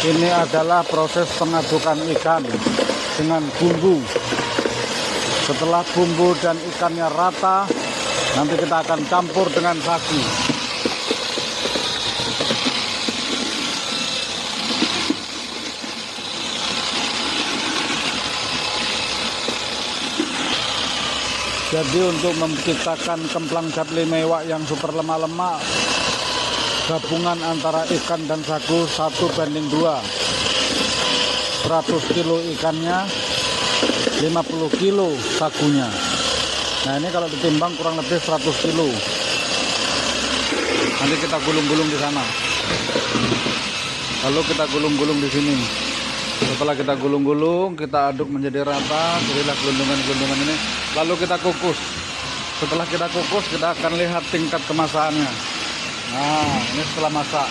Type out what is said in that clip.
Ini adalah proses pengadukan ikan dengan bumbu. Setelah bumbu dan ikannya rata, nanti kita akan campur dengan sagu. Jadi untuk menciptakan kemplang Japli mewah yang super lemak-lemak, gabungan antara ikan dan sagu 1:2. 100 kilo ikannya, 50 kilo sagunya. Nah ini kalau ditimbang kurang lebih 100 kilo. Nanti kita gulung-gulung di sana. Lalu kita gulung-gulung di sini. Setelah kita gulung-gulung, kita aduk menjadi rata, jadilah gelundungan-gelundungan ini. Lalu kita kukus. Setelah kita kukus, kita akan lihat tingkat kemasakannya. Nah, ini setelah masak.